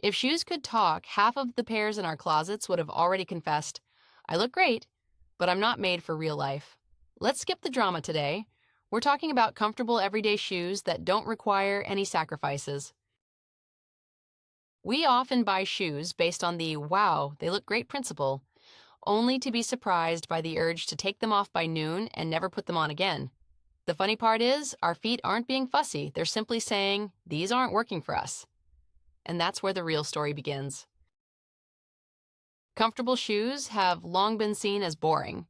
If shoes could talk, half of the pairs in our closets would have already confessed, I look great, but I'm not made for real life. Let's skip the drama today. We're talking about comfortable everyday shoes that don't require any sacrifices. We often buy shoes based on the wow, they look great principle, only to be surprised by the urge to take them off by noon and never put them on again. The funny part is, our feet aren't being fussy, they're simply saying, these aren't working for us. And that's where the real story begins. Comfortable shoes have long been seen as boring.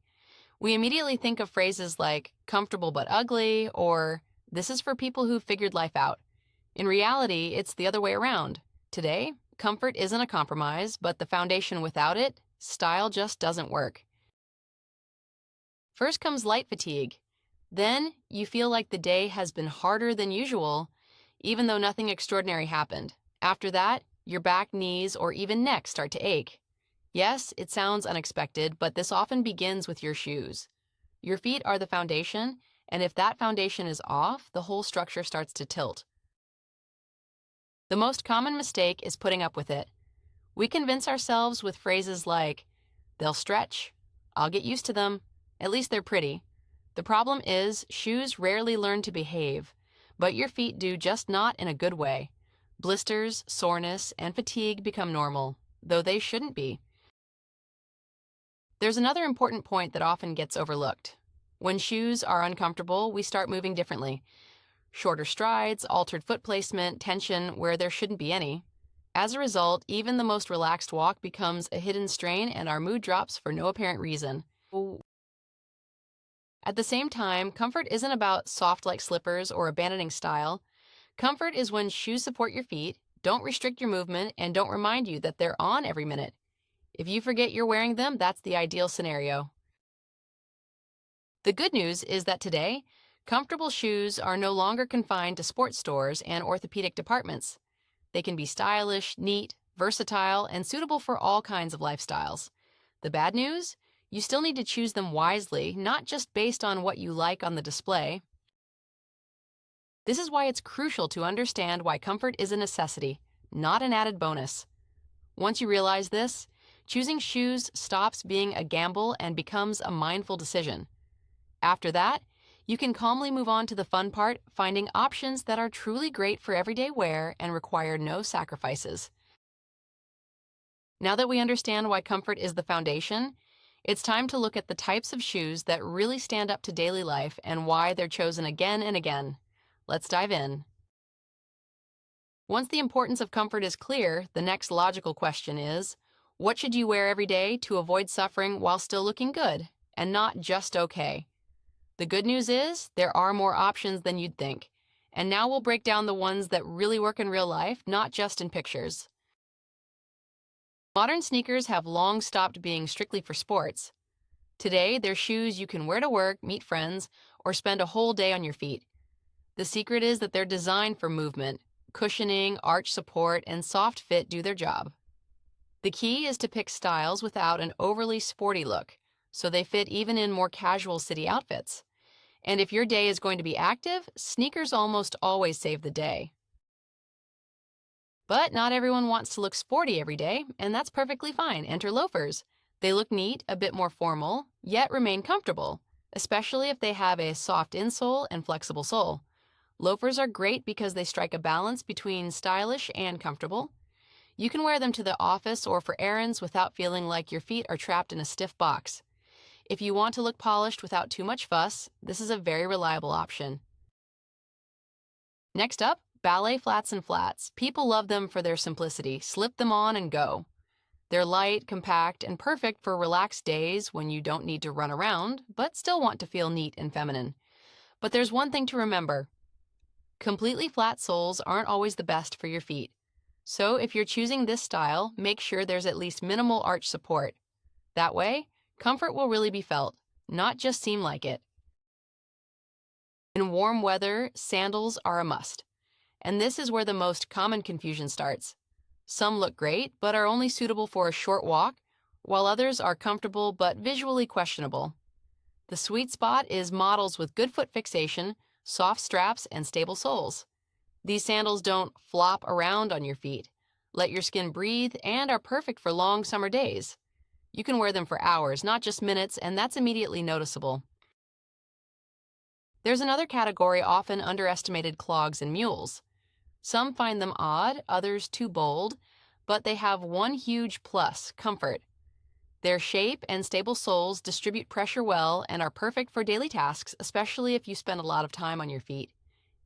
We immediately think of phrases like comfortable but ugly or this is for people who figured life out. In reality, it's the other way around. Today, comfort isn't a compromise, but the foundation without it, style just doesn't work. First comes light fatigue. Then you feel like the day has been harder than usual, even though nothing extraordinary happened. After that, your back, knees, or even neck start to ache. Yes, it sounds unexpected, but this often begins with your shoes. Your feet are the foundation, and if that foundation is off, the whole structure starts to tilt. The most common mistake is putting up with it. We convince ourselves with phrases like, they'll stretch, I'll get used to them, at least they're pretty. The problem is, shoes rarely learn to behave, but your feet do, just not in a good way. Blisters, soreness, and fatigue become normal, though they shouldn't be. There's another important point that often gets overlooked. When shoes are uncomfortable, we start moving differently. Shorter strides, altered foot placement, tension where there shouldn't be any. As a result, even the most relaxed walk becomes a hidden strain and our mood drops for no apparent reason. At the same time, comfort isn't about soft like slippers or abandoning style. Comfort is when shoes support your feet, don't restrict your movement, and don't remind you that they're on every minute. If you forget you're wearing them, that's the ideal scenario. The good news is that today, comfortable shoes are no longer confined to sports stores and orthopedic departments. They can be stylish, neat, versatile, and suitable for all kinds of lifestyles. The bad news? You still need to choose them wisely, not just based on what you like on the display. This is why it's crucial to understand why comfort is a necessity, not an added bonus. Once you realize this, choosing shoes stops being a gamble and becomes a mindful decision. After that, you can calmly move on to the fun part, finding options that are truly great for everyday wear and require no sacrifices. Now that we understand why comfort is the foundation, it's time to look at the types of shoes that really stand up to daily life and why they're chosen again and again. Let's dive in. Once the importance of comfort is clear, the next logical question is, what should you wear every day to avoid suffering while still looking good, and not just okay? The good news is, there are more options than you'd think. And now we'll break down the ones that really work in real life, not just in pictures. Modern sneakers have long stopped being strictly for sports. Today, they're shoes you can wear to work, meet friends, or spend a whole day on your feet. The secret is that they're designed for movement. Cushioning, arch support, and soft fit do their job. The key is to pick styles without an overly sporty look, so they fit even in more casual city outfits. And if your day is going to be active, sneakers almost always save the day. But not everyone wants to look sporty every day, and that's perfectly fine. Enter loafers. They look neat, a bit more formal, yet remain comfortable, especially if they have a soft insole and flexible sole. Loafers are great because they strike a balance between stylish and comfortable. You can wear them to the office or for errands without feeling like your feet are trapped in a stiff box. If you want to look polished without too much fuss, this is a very reliable option. Next up, ballet flats and flats. People love them for their simplicity. Slip them on and go. They're light, compact, and perfect for relaxed days when you don't need to run around, but still want to feel neat and feminine. But there's one thing to remember. Completely flat soles aren't always the best for your feet. So if you're choosing this style, make sure there's at least minimal arch support. That way, comfort will really be felt, not just seem like it. In warm weather, sandals are a must. And this is where the most common confusion starts. Some look great, but are only suitable for a short walk, while others are comfortable but visually questionable. The sweet spot is models with good foot fixation, soft straps, and stable soles. These sandals don't flop around on your feet. let your skin breathe, and are perfect for long summer days. You can wear them for hours, not just minutes, and that's immediately noticeable. There's another category often underestimated: clogs and mules. Some find them odd, others too bold, but they have one huge plus: comfort. Their shape and stable soles distribute pressure well and are perfect for daily tasks, especially if you spend a lot of time on your feet.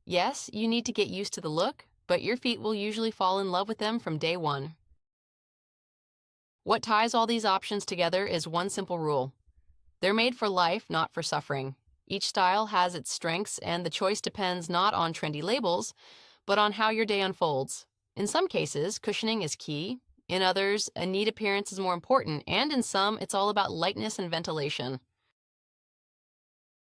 Yes, you need to get used to the look, but your feet will usually fall in love with them from day one. What ties all these options together is one simple rule: they're made for life, not for suffering. Each style has its strengths, and the choice depends not on trendy labels, but on how your day unfolds. In some cases, cushioning is key. In others, a neat appearance is more important, and in some, it's all about lightness and ventilation.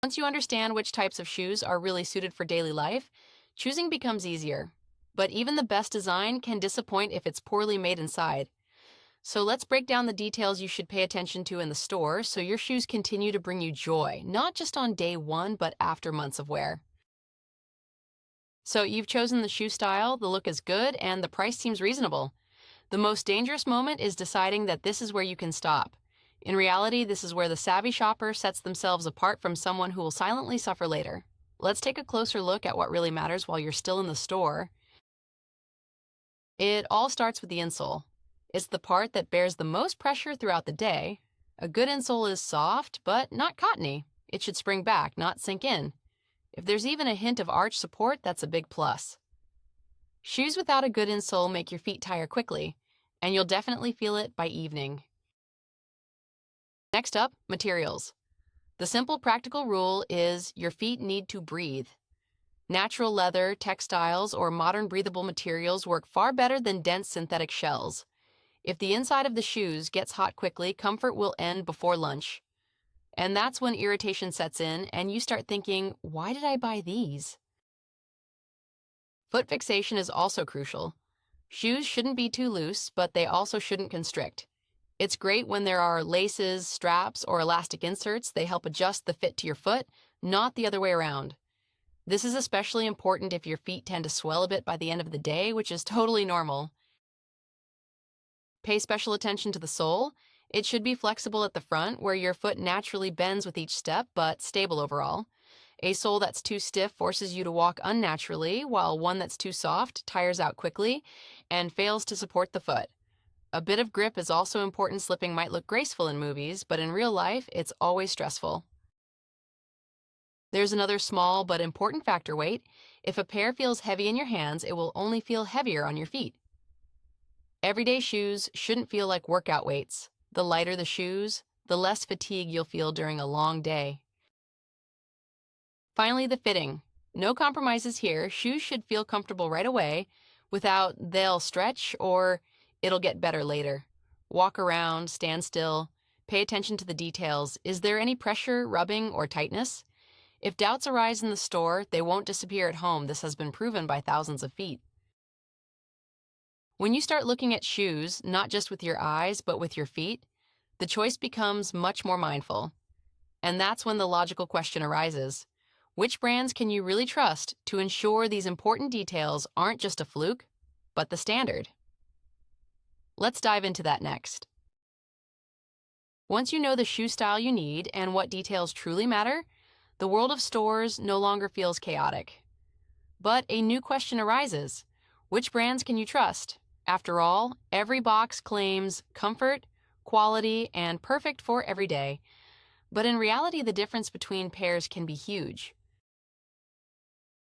Once you understand which types of shoes are really suited for daily life, choosing becomes easier. But even the best design can disappoint if it's poorly made inside. So let's break down the details you should pay attention to in the store so your shoes continue to bring you joy, not just on day one, but after months of wear. So you've chosen the shoe style, the look is good, and the price seems reasonable. The most dangerous moment is deciding that this is where you can stop. In reality, this is where the savvy shopper sets themselves apart from someone who will silently suffer later. Let's take a closer look at what really matters while you're still in the store. It all starts with the insole. It's the part that bears the most pressure throughout the day. A good insole is soft, but not cottony. It should spring back, not sink in. If there's even a hint of arch support, that's a big plus. Shoes without a good insole make your feet tire quickly, and you'll definitely feel it by evening. Next up, materials. The simple practical rule is your feet need to breathe. Natural leather, textiles, or modern breathable materials work far better than dense synthetic shells. If the inside of the shoes gets hot quickly, comfort will end before lunch. And that's when irritation sets in and you start thinking, why did I buy these? Foot fixation is also crucial. Shoes shouldn't be too loose, but they also shouldn't constrict. It's great when there are laces, straps, or elastic inserts. They help adjust the fit to your foot, not the other way around. This is especially important if your feet tend to swell a bit by the end of the day, which is totally normal. Pay special attention to the sole. It should be flexible at the front, where your foot naturally bends with each step, but stable overall. A sole that's too stiff forces you to walk unnaturally, while one that's too soft tires out quickly and fails to support the foot. A bit of grip is also important. Slipping might look graceful in movies, but in real life, it's always stressful. There's another small but important factor: weight. If a pair feels heavy in your hands, it will only feel heavier on your feet. Everyday shoes shouldn't feel like workout weights. The lighter the shoes, the less fatigue you'll feel during a long day. Finally, the fitting. No compromises here. Shoes should feel comfortable right away without "they'll stretch" or "it'll get better later." Walk around, stand still, pay attention to the details. Is there any pressure, rubbing, or tightness? If doubts arise in the store, they won't disappear at home. This has been proven by thousands of feet. When you start looking at shoes, not just with your eyes, but with your feet, the choice becomes much more mindful. And that's when the logical question arises: which brands can you really trust to ensure these important details aren't just a fluke, but the standard? Let's dive into that next. Once you know the shoe style you need and what details truly matter, the world of stores no longer feels chaotic. But a new question arises: which brands can you trust? After all, every box claims comfort, quality, and perfect for every day. But in reality, the difference between pairs can be huge.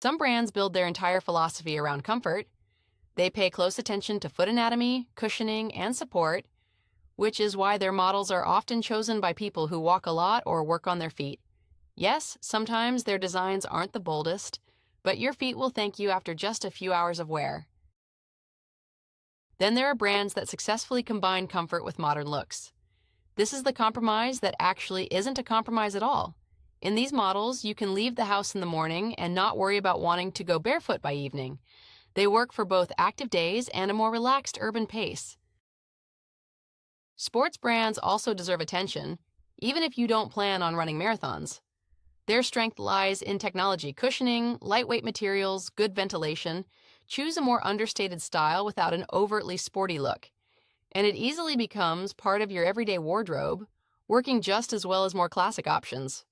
Some brands build their entire philosophy around comfort. They pay close attention to foot anatomy, cushioning, and support, which is why their models are often chosen by people who walk a lot or work on their feet. Yes, sometimes their designs aren't the boldest, but your feet will thank you after just a few hours of wear. Then there are brands that successfully combine comfort with modern looks. This is the compromise that actually isn't a compromise at all. In these models, you can leave the house in the morning and not worry about wanting to go barefoot by evening. They work for both active days and a more relaxed urban pace. Sports brands also deserve attention, even if you don't plan on running marathons. Their strength lies in technology: cushioning, lightweight materials, good ventilation. choose a more understated style without an overtly sporty look, and it easily becomes part of your everyday wardrobe, working just as well as more classic options.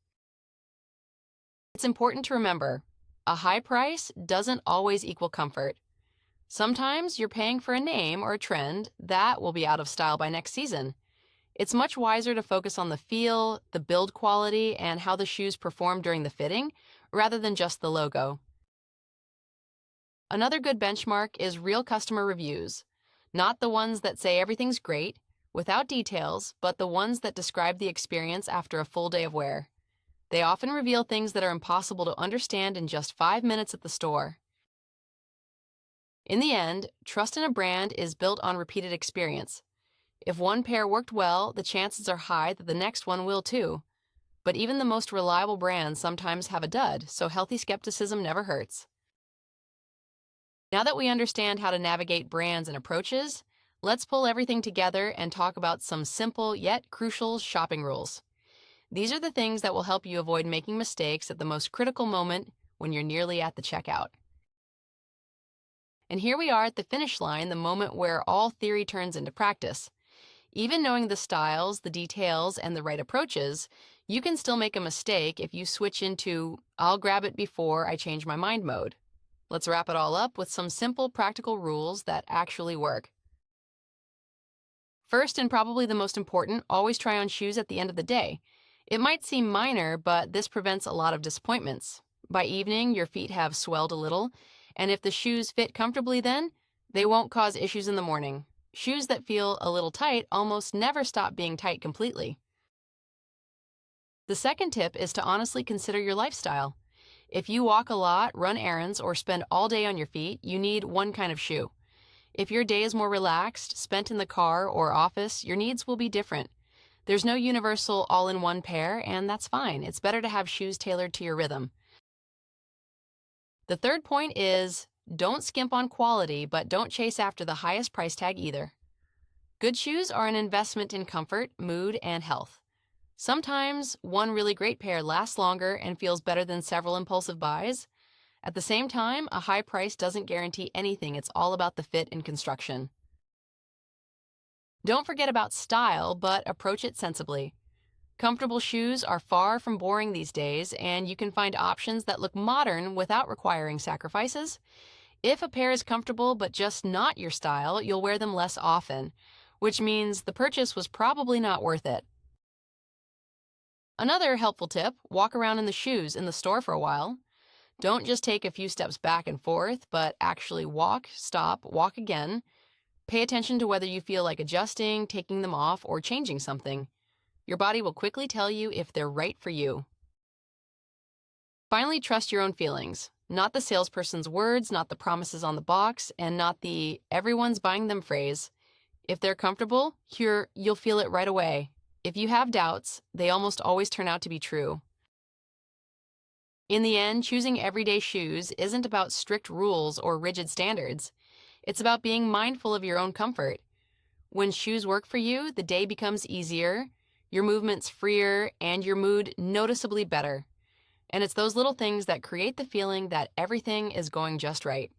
It's important to remember, a high price doesn't always equal comfort. Sometimes you're paying for a name or a trend that will be out of style by next season. It's much wiser to focus on the feel, the build quality, and how the shoes perform during the fitting, rather than just the logo. Another good benchmark is real customer reviews, not the ones that say everything's great, without details, but the ones that describe the experience after a full day of wear. They often reveal things that are impossible to understand in just 5 minutes at the store. In the end, trust in a brand is built on repeated experience. If one pair worked well, the chances are high that the next one will too. But even the most reliable brands sometimes have a dud, so healthy skepticism never hurts. Now that we understand how to navigate brands and approaches, let's pull everything together and talk about some simple yet crucial shopping rules. These are the things that will help you avoid making mistakes at the most critical moment when you're nearly at the checkout. And here we are at the finish line, the moment where all theory turns into practice. Even knowing the styles, the details, and the right approaches, you can still make a mistake if you switch into "I'll grab it before I change my mind" mode. Let's wrap it all up with some simple, practical rules that actually work. First, and probably the most important, always try on shoes at the end of the day. It might seem minor, but this prevents a lot of disappointments. By evening, your feet have swelled a little, and if the shoes fit comfortably then, they won't cause issues in the morning. Shoes that feel a little tight almost never stop being tight completely. The second tip is to honestly consider your lifestyle. If you walk a lot, run errands, or spend all day on your feet, you need one kind of shoe. If your day is more relaxed, spent in the car or office, your needs will be different. There's no universal all-in-one pair, and that's fine. It's better to have shoes tailored to your rhythm. The third point is, don't skimp on quality, but don't chase after the highest price tag either. Good shoes are an investment in comfort, mood, and health. Sometimes one really great pair lasts longer and feels better than several impulsive buys. At the same time, a high price doesn't guarantee anything. It's all about the fit and construction. Don't forget about style, but approach it sensibly. Comfortable shoes are far from boring these days, and you can find options that look modern without requiring sacrifices. If a pair is comfortable but just not your style, you'll wear them less often, which means the purchase was probably not worth it. Another helpful tip, walk around in the shoes in the store for a while. Don't just take a few steps back and forth, but actually walk, stop, walk again. Pay attention to whether you feel like adjusting, taking them off, or changing something. Your body will quickly tell you if they're right for you. Finally, trust your own feelings. Not the salesperson's words, not the promises on the box, and not the "everyone's buying them" phrase. If they're comfortable, you'll feel it right away. If you have doubts, they almost always turn out to be true. In the end, choosing everyday shoes isn't about strict rules or rigid standards. It's about being mindful of your own comfort. When shoes work for you, the day becomes easier, your movements freer, and your mood noticeably better. And it's those little things that create the feeling that everything is going just right.